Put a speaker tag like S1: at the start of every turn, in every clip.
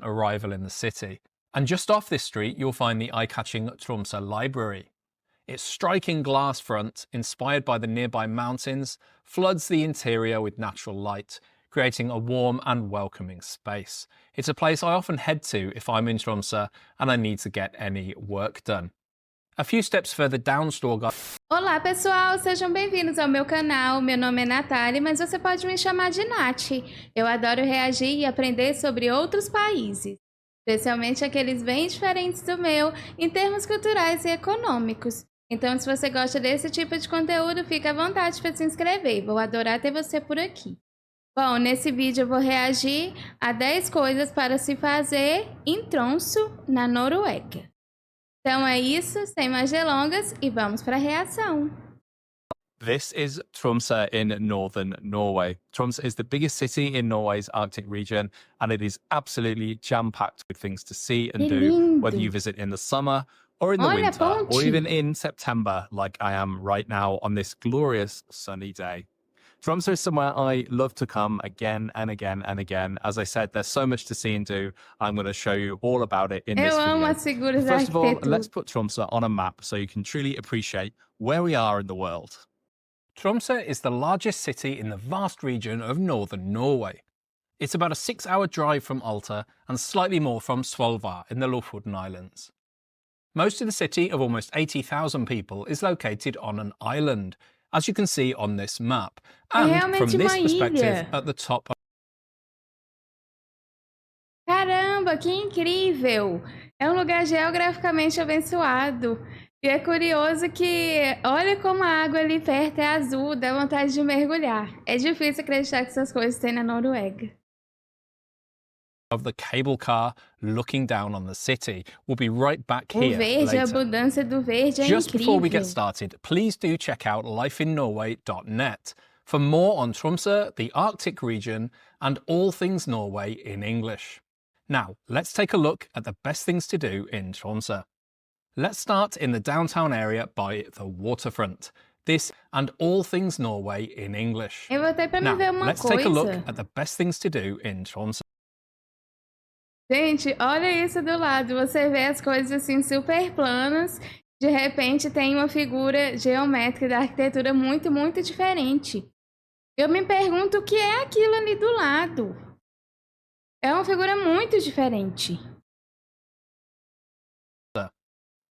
S1: arrival in the city. And just off this street, you'll find the eye-catching Tromsø Library. Its striking glass front, inspired by the nearby mountains, floods the interior with natural light, creating a warm and welcoming space. It's a place I often head to if I'm in Tromsø and I need to get any work done. A few steps further down Storgata.
S2: Olá pessoal, sejam bem-vindos ao meu canal. Meu nome é Natália, mas você pode me chamar de Nath. Eu adoro reagir e aprender sobre outros países, especialmente aqueles bem diferentes do meu, em termos culturais e econômicos. Então, se você gosta desse tipo de conteúdo, fica à vontade para se inscrever. Vou adorar ter você por aqui. Bom, nesse vídeo eu vou reagir a 10 coisas para se fazer em Tromsø, na Noruega. Então é isso, sem mais delongas, e vamos para a reação.
S1: This is Tromsø in northern Norway. Tromsø is the biggest city in Norway's Arctic region, and it is absolutely jam-packed with things to see and do, whether you visit in the summer or in the winter, or even in September, like I am right now on this glorious sunny day. Tromsø is somewhere I love to come again and again and again. As I said, there's so much to see and do. I'm going to show you all about it in this video. First of all, let's put Tromsø on a map so you can truly appreciate where we are in the world. Tromsø is the largest city in the vast region of northern Norway. It's about a 6-hour drive from Alta and slightly more from Svolvær in the Lofoten Islands. Most of the city of almost 80,000 people is located on an island, as you can see on this map, and from this perspective at the top.
S2: Caramba, que incrível! É um lugar geograficamente abençoado. E é curioso que, olha como a água ali perto é azul, dá vontade de mergulhar. É difícil acreditar que essas coisas tem na Noruega.
S1: Of the cable car looking down on the city. We'll be right back here
S2: verde,
S1: later.
S2: A abundância do verde é
S1: Just
S2: incrível.
S1: before we get started, please do check out lifeinnorway.net for more on Tromsø, the Arctic region, and all things Norway in English. Now, let's take a look at the best things to do in Tromsø. Let's start in the downtown area by the waterfront. This and all things Norway in English.
S2: Eu voltei para me ver uma
S1: let's
S2: coisa.
S1: take a look at the best things to do in Tromsø.
S2: Gente, olha isso do lado, você vê as coisas assim super planas, de repente tem uma figura geométrica da arquitetura muito, muito diferente. Eu me pergunto o que é aquilo ali do lado. É uma figura muito diferente.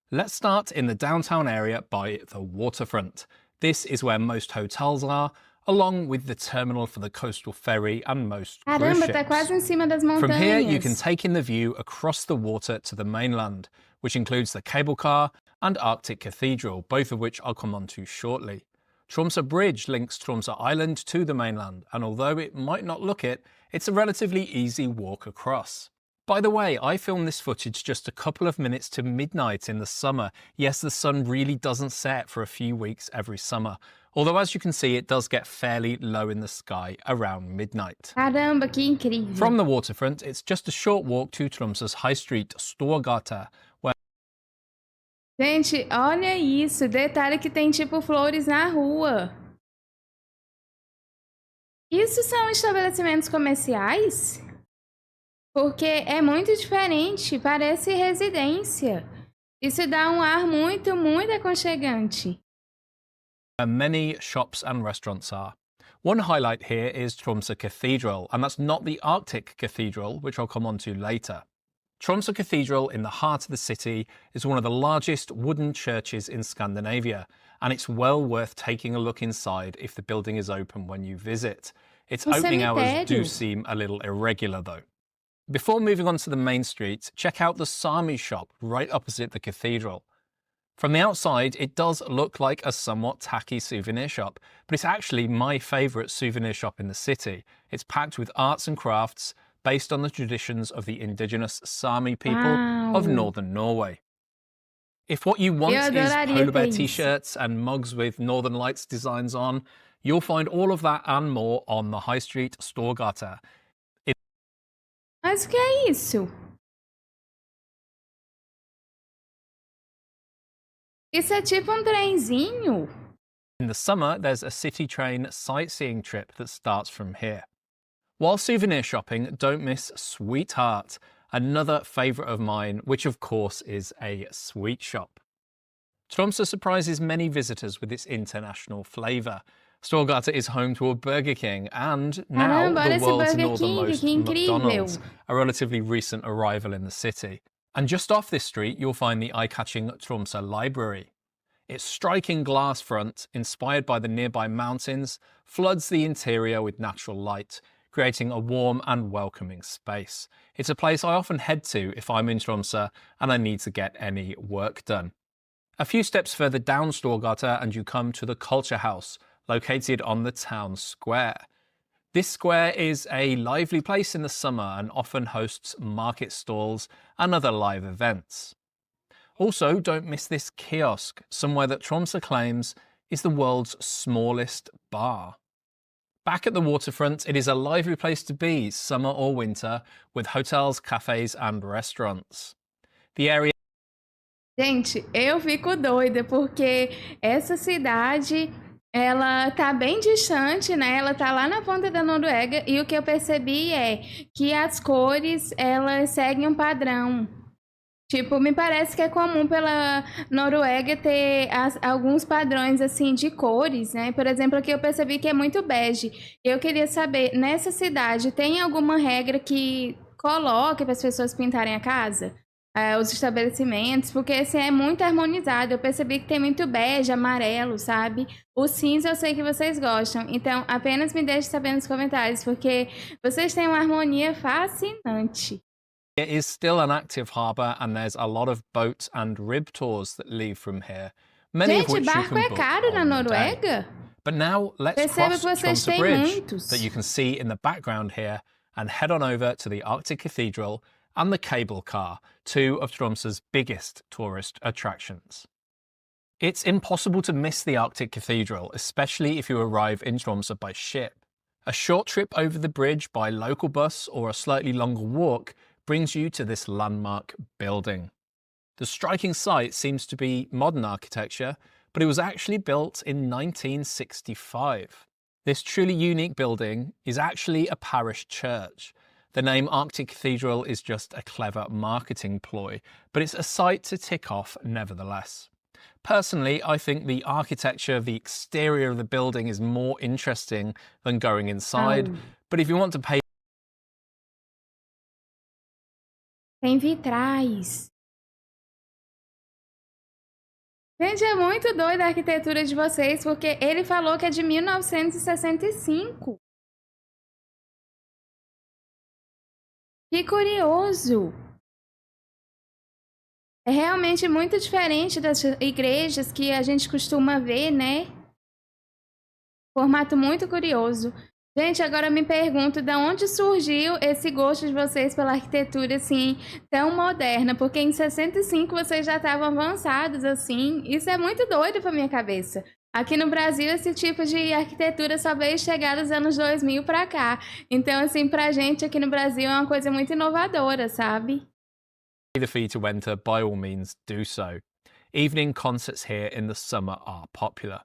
S1: Let's start in the downtown area by the waterfront. This is where most hotels are, along with the terminal for the coastal ferry and most cruise ships.
S2: Tá quase em cima das montanhas.
S1: From here, you can take in the view across the water to the mainland, which includes the cable car and Arctic Cathedral, both of which I'll come on to shortly. Tromsø Bridge links Tromsø Island to the mainland, and although it might not look it, it's a relatively easy walk across. By the way, I filmed this footage just a couple of minutes to midnight in the summer. Yes, the sun really doesn't set for a few weeks every summer. Although, as you can see, it does get fairly low in the sky around midnight.
S2: Caramba, que incrível.
S1: From the waterfront, it's just a short walk to Tromsø's high street, Storgata, where...
S2: Gente, olha isso. Detalhe que tem tipo flores na rua. Isso são estabelecimentos comerciais? Porque é muito diferente, parece residência. Isso dá um ar muito, muito aconchegante.
S1: Many shops and restaurants are. One highlight here is Tromsø Cathedral, and that's not the Arctic Cathedral, which I'll come on to later. Tromsø Cathedral in the heart of the city is one of the largest wooden churches in Scandinavia, and it's well worth taking a look inside if the building is open when you visit. Its opening hours do seem a little irregular though. Before moving on to the main street, check out the Sami shop right opposite the cathedral. From the outside, it does look like a somewhat tacky souvenir shop, but it's actually my favourite souvenir shop in the city. It's packed with arts and crafts based on the traditions of the indigenous Sami people of northern Norway. If what you want is polar bear t-shirts and mugs with Northern Lights designs on, you'll find all of that and more on the high street Storgata.
S2: Mas o que é isso? Isso é tipo trenzinho.
S1: In the summer, there's a city train sightseeing trip that starts from here. While souvenir shopping, don't miss Sweetheart, another favourite of mine, which of course is a sweet shop. Tromsø surprises many visitors with its international flavour. Storgata is home to a Burger King and now
S2: Caramba, olha
S1: the
S2: esse
S1: world's
S2: Burger King,
S1: northernmost
S2: que incrível!
S1: McDonald's, a relatively recent arrival in the city. And just off this street, you'll find the eye-catching Tromsø Library. Its striking glass front, inspired by the nearby mountains, floods the interior with natural light, creating a warm and welcoming space. It's a place I often head to if I'm in Tromsø and I need to get any work done. A few steps further down Storgata and you come to the Culture House, located on the town square. This square is a lively place in the summer and often hosts market stalls and other live events. Also, don't miss this kiosk, somewhere that Tromsø claims is the world's smallest bar. Back at the waterfront, it is a lively place to be, summer or winter, with hotels, cafes and restaurants. The area
S2: Gente, eu fico doida porque essa cidade, ela tá bem distante, né? Ela tá lá na ponta da Noruega e o que eu percebi é que as cores, elas seguem um padrão. Tipo, me parece que é comum pela Noruega ter alguns padrões, assim, de cores, né? Por exemplo, aqui eu percebi que é muito bege. Eu queria saber, nessa cidade, tem alguma regra que coloque para as pessoas pintarem a casa? Os estabelecimentos, porque assim, é muito harmonizado. Eu percebi que tem muito bege, amarelo, sabe? O cinza eu sei que vocês gostam. Então, apenas me deixe saber nos comentários, porque vocês têm uma harmonia fascinante.
S1: It is still an active harbour and there's a lot of boat and rib tours that leave from here, many of
S2: Gente,
S1: which you
S2: barco
S1: can
S2: é
S1: book
S2: caro na
S1: on the day.
S2: Noruega?
S1: But now let's
S2: Perceba
S1: cross
S2: que vocês
S1: Tromsø
S2: têm
S1: Bridge
S2: muitos.
S1: that you can see in the background here and head on over to the Arctic Cathedral and the cable car, two of Tromsø's biggest tourist attractions. It's impossible to miss the Arctic Cathedral, especially if you arrive in Tromsø by ship. A short trip over the bridge by local bus or a slightly longer walk brings you to this landmark building. The striking site seems to be modern architecture, but it was actually built in 1965. This truly unique building is actually a parish church. The name Arctic Cathedral is just a clever marketing ploy, but it's a site to tick off nevertheless. Personally, I think the architecture of the exterior of the building is more interesting than going inside, but if you want to pay
S2: Tem vitrais. Gente, é muito doida a arquitetura de vocês, porque ele falou que é de 1965. Que curioso! É realmente muito diferente das igrejas que a gente costuma ver, né? Formato muito curioso. Gente, agora eu me pergunto de onde surgiu esse gosto de vocês pela arquitetura assim tão moderna, porque em 65 vocês já estavam avançados assim. Isso é muito doido pra minha cabeça. Aqui no Brasil esse tipo de arquitetura só veio chegar dos anos 2000 pra cá. Então assim, pra gente aqui no Brasil é uma coisa muito inovadora, sabe?
S1: the fee to enter, by all means do so. Evening concerts here in the summer are popular.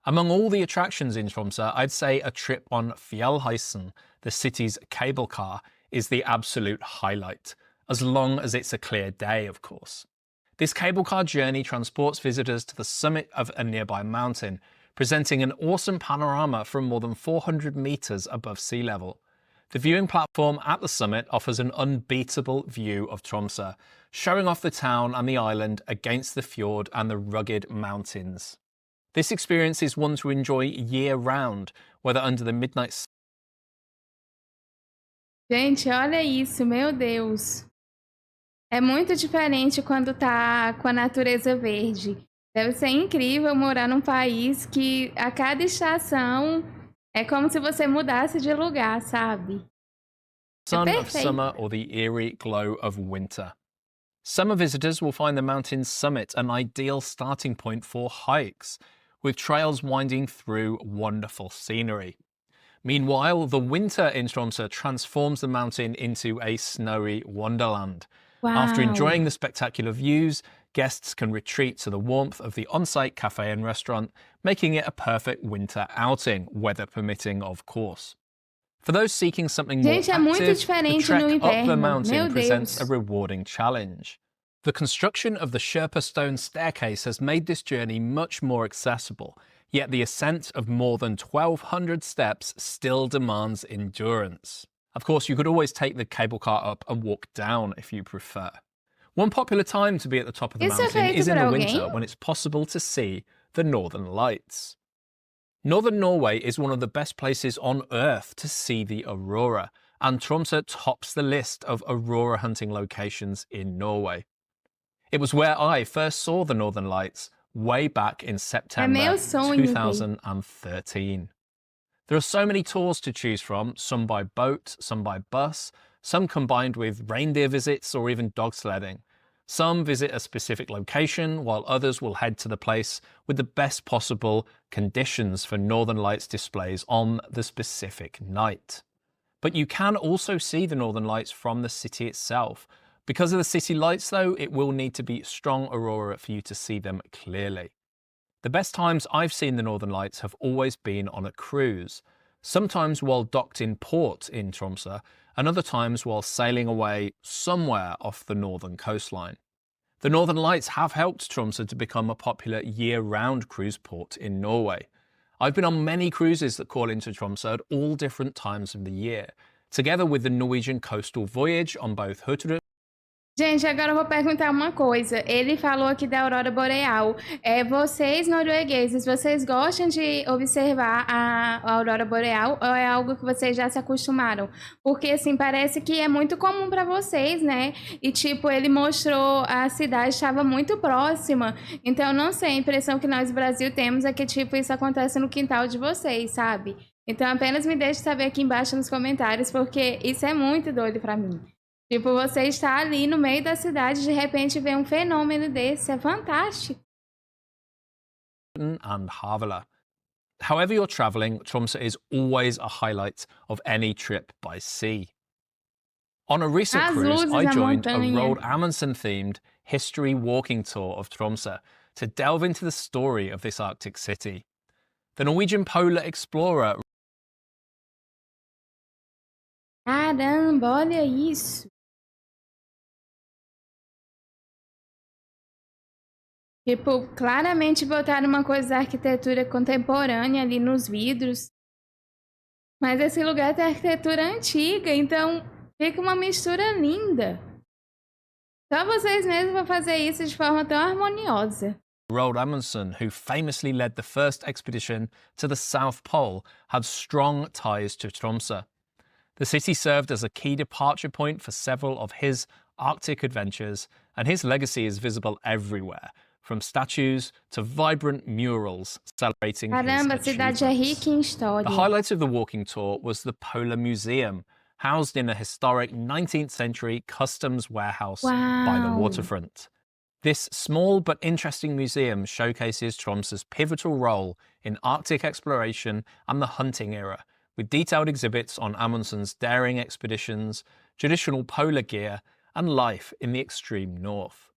S1: Among all the attractions in Tromsø, I'd say a trip on Fjellheisen, the city's cable car, is the absolute highlight, as long as it's a clear day, of course. This cable car journey transports visitors to the summit of a nearby mountain, presenting an awesome panorama from more than 400 metres above sea level. The viewing platform at the summit offers an unbeatable view of Tromsø, showing off the town and the island against the fjord and the rugged mountains. This experience is one to enjoy year-round, whether under the midnight sun.
S2: Gente, olha isso, meu Deus. É muito diferente quando tá com a natureza verde. Deve ser incrível morar num país que a cada estação é como se você mudasse de lugar, sabe?
S1: Sun of summer or the eerie glow of winter. Summer visitors will find the mountain's summit an ideal starting point for hikes, with trails winding through wonderful scenery. Meanwhile, the winter in Tromsø transforms the mountain into a snowy wonderland.
S2: Wow.
S1: After enjoying the spectacular views, guests can retreat to the warmth of the on-site cafe and restaurant, making it a perfect winter outing, weather permitting, of course. For those seeking something more
S2: Gente, é muito
S1: active, the
S2: diferente
S1: trek
S2: no
S1: up the
S2: inverno.
S1: mountain
S2: Meu
S1: presents
S2: Deus.
S1: a rewarding challenge. The construction of the Sherpa stone staircase has made this journey much more accessible, yet the ascent of more than 1,200 steps still demands endurance. Of course, you could always take the cable car up and walk down if you prefer. One popular time to be at the top of the
S2: Isso é
S1: mountain
S2: feito
S1: is in
S2: por
S1: the
S2: alguém?
S1: winter when it's possible to see the Northern Lights. Northern Norway is one of the best places on Earth to see the aurora, and Tromsø tops the list of aurora hunting locations in Norway. It was where I first saw the Northern Lights way back in
S2: É
S1: September
S2: meu sonho ver.
S1: 2013. There are so many tours to choose from, some by boat, some by bus, some combined with reindeer visits or even dog sledding. Some visit a specific location, while others will head to the place with the best possible conditions for Northern Lights displays on the specific night. But you can also see the Northern Lights from the city itself. Because of the city lights though, it will need to be strong aurora for you to see them clearly. The best times I've seen the Northern Lights have always been on a cruise, sometimes while docked in port in Tromsø, and other times while sailing away somewhere off the northern coastline. The Northern Lights have helped Tromsø to become a popular year-round cruise port in Norway. I've been on many cruises that call into Tromsø at all different times of the year, together with the Norwegian coastal voyage on both Hurtigruten.
S2: Gente, agora eu vou perguntar uma coisa. Ele falou aqui da aurora boreal. Vocês noruegueses, vocês gostam de observar a aurora boreal ou é algo que vocês já se acostumaram? Porque assim, parece que é muito comum para vocês, né? E tipo, ele mostrou a cidade estava muito próxima. Então, eu não sei, a impressão que nós, Brasil, temos é que tipo isso acontece no quintal de vocês, sabe? Então, apenas me deixe saber aqui embaixo nos comentários, porque isso é muito doido para mim. Tipo, você está ali no meio da cidade, de repente vê fenômeno desse, é fantástico.
S1: And Havila. However you're travelling, Tromsø is always a highlight of any trip by sea. On a recent
S2: As
S1: cruise,
S2: luzes
S1: I
S2: na
S1: joined a
S2: montanha.
S1: Roald Amundsen-themed history walking tour of Tromsø to delve into the story of this Arctic city. The Norwegian polar explorer.
S2: Caramba, olha isso. Tipo, claramente botaram uma coisa da arquitetura contemporânea ali nos vidros. Mas esse lugar tem arquitetura antiga, então fica uma mistura linda. Só vocês mesmos vão fazer isso de forma tão harmoniosa.
S1: Roald Amundsen, who famously led the first expedition to the South Pole, had strong ties to Tromsø. The city served as a key departure point for several of his Arctic adventures, and his legacy is visible everywhere, from statues to vibrant murals celebrating
S2: Caramba, a
S1: his
S2: cidade é
S1: achievements.
S2: rica em história.
S1: The highlight of the walking tour was the Polar Museum, housed in a historic 19th century customs warehouse by the
S2: Wow.
S1: waterfront. This small but interesting museum showcases Tromsø's pivotal role in Arctic exploration and the hunting era, with detailed exhibits on Amundsen's daring expeditions, traditional polar gear, and life in the extreme north.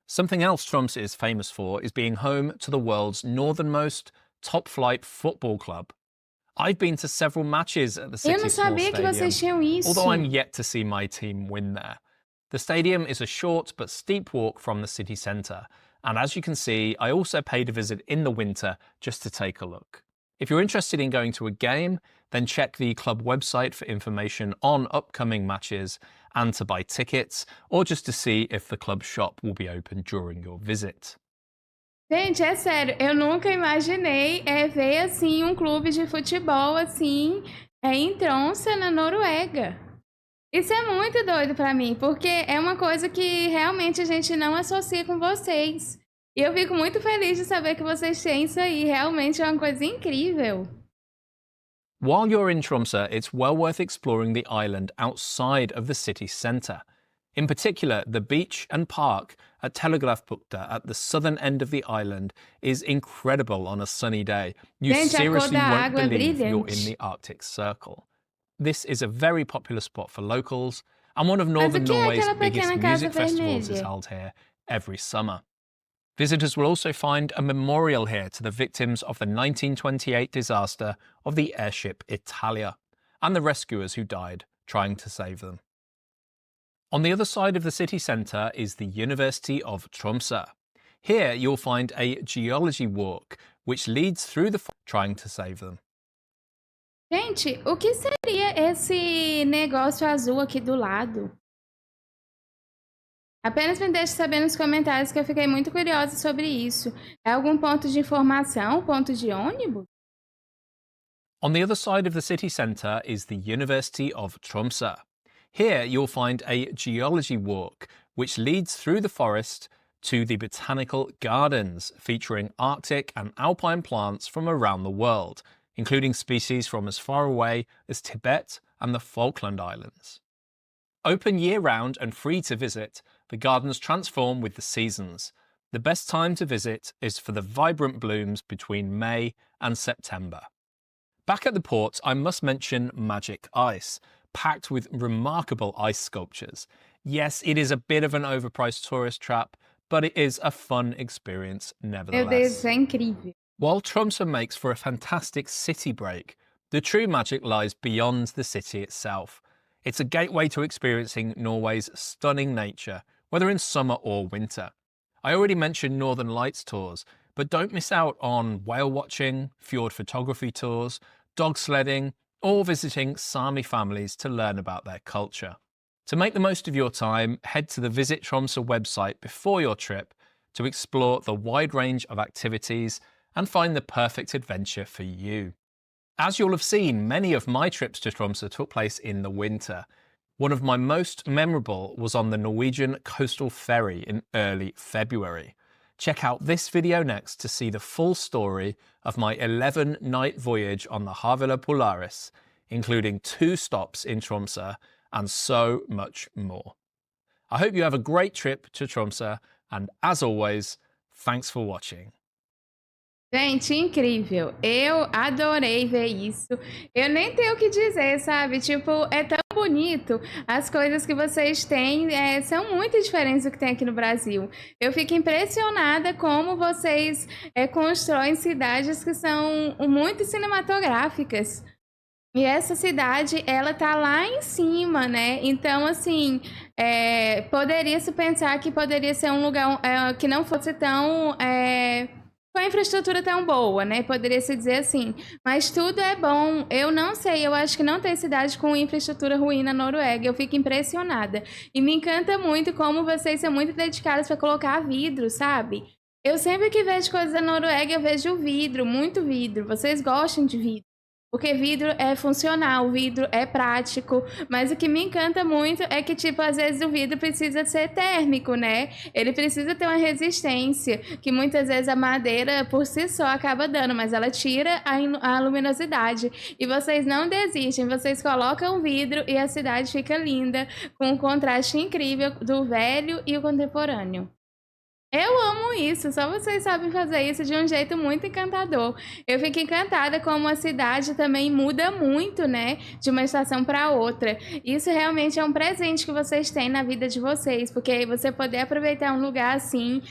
S1: Something else Tromsø is famous for is being home to the world's northernmost top-flight football club. I've been to several matches at the
S2: Eu não
S1: city's small
S2: sabia que vocês
S1: stadium,
S2: tinham isso.
S1: although I'm yet to see my team win there. The stadium is a short but steep walk from the city centre, and as you can see, I also paid a visit in the winter just to take a look. If you're interested in going to a game, then check the club website for information on upcoming matches and to buy tickets, or just to see if the club shop will be open during your visit.
S2: Gente, é sério, eu nunca imaginei ver assim um clube de futebol assim em Tromsø, na Noruega. Isso é muito doido pra mim, porque é uma coisa que realmente a gente não associa com vocês. E eu fico muito feliz de saber que vocês têm isso aí, realmente é uma coisa incrível.
S1: While you're in Tromsø, it's well worth exploring the island outside of the city centre. In particular, the beach and park at Telegrafbukta at the southern end of the island is incredible on a sunny day. You
S2: Gente, a cor
S1: seriously
S2: da
S1: won't
S2: água é
S1: believe you're in
S2: brilhante.
S1: the Arctic Circle. This is a very popular spot for locals, and one of
S2: Mas o
S1: Northern
S2: que é
S1: Norway's
S2: aquela
S1: biggest
S2: pequena casa
S1: music festivals is
S2: vermelha?
S1: held here every summer. Visitors will also find a memorial here to the victims of the 1928 disaster of the airship Italia. and the rescuers who died trying to save them. On the other side of the city centre is the University of Tromsø. Here you'll find a geology walk which leads through the trying to save them.
S2: Gente, o que seria esse negócio azul aqui do lado? Apenas me deixe saber nos comentários que eu fiquei muito curiosa sobre isso. É algum ponto de informação, ponto de ônibus?
S1: On the other side of the city centre is the University of Tromsø. Here you'll find a geology walk which leads through the forest to the botanical gardens featuring Arctic and alpine plants from around the world, including species from as far away as Tibet and the Falkland Islands. Open year-round and free to visit, the gardens transform with the seasons. The best time to visit is for the vibrant blooms between May and September. Back at the port, I must mention Magic Ice, packed with remarkable ice sculptures. Yes, it is a bit of an overpriced tourist trap, but it is a fun experience nevertheless.
S2: Meu Deus, é incrível.
S1: While Tromsø makes for a fantastic city break, the true magic lies beyond the city itself. It's a gateway to experiencing Norway's stunning nature, whether in summer or winter. I already mentioned Northern Lights tours, but don't miss out on whale watching, fjord photography tours, dog sledding, or visiting Sami families to learn about their culture. To make the most of your time, head to the Visit Tromsø website before your trip to explore the wide range of activities and find the perfect adventure for you. As you'll have seen, many of my trips to Tromsø took place in the winter. One of my most memorable was on the Norwegian coastal ferry in early February. Check out this video next to see the full story of my 11-night voyage on the Havila Polaris, including 2 stops in Tromsø and so much more. I hope you have a great trip to Tromsø, and as always, thanks for watching.
S2: Gente, incrível. Eu adorei ver isso. Eu nem tenho o que dizer, sabe? Tipo, é tão bonito. As coisas que vocês têm são muito diferentes do que tem aqui no Brasil. Eu fico impressionada como vocês constroem cidades que são muito cinematográficas. E essa cidade, ela tá lá em cima, né? Então, assim, poderia-se pensar que poderia ser um lugar que não fosse tão... com a infraestrutura tão boa, né? Poderia se dizer assim. Mas tudo é bom. Eu não sei, eu acho que não tem cidade com infraestrutura ruim na Noruega. Eu fico impressionada. E me encanta muito como vocês são muito dedicados para colocar vidro, sabe? Eu sempre que vejo coisas da Noruega, eu vejo vidro, muito vidro. Vocês gostam de vidro. Porque vidro é funcional, vidro é prático, mas o que me encanta muito é que, tipo, às vezes o vidro precisa ser térmico, né? Ele precisa ter uma resistência, que muitas vezes a madeira por si só acaba dando, mas ela tira a luminosidade. E vocês não desistem, vocês colocam vidro e a cidade fica linda, com um contraste incrível do velho e o contemporâneo. Eu amo isso, só vocês sabem fazer isso de um jeito muito encantador. Eu fico encantada como a cidade também muda muito, né, de uma estação para outra. Isso realmente é um presente que vocês têm na vida de vocês, porque você poder aproveitar um lugar assim,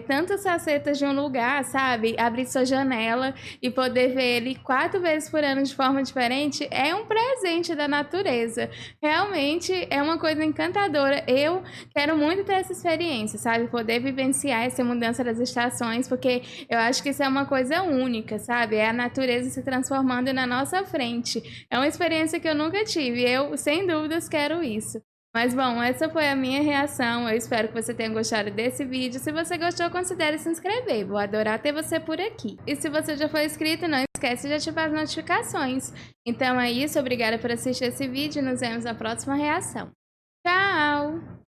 S2: tantas facetas de um lugar, sabe, abrir sua janela e poder ver ele 4 vezes por ano de forma diferente, é um presente da natureza. Realmente é uma coisa encantadora. Eu quero muito ter essa experiência, sabe, poder vivenciar essa mudança das estações, porque eu acho que isso é uma coisa única, sabe? É a natureza se transformando na nossa frente. É uma experiência que eu nunca tive. Eu, sem dúvidas, quero isso. Mas, bom, essa foi a minha reação. Eu espero que você tenha gostado desse vídeo. Se você gostou, considere se inscrever. Vou adorar ter você por aqui. E se você já for inscrito, não esquece de ativar as notificações. Então é isso. Obrigada por assistir esse vídeo. Nos vemos na próxima reação. Tchau!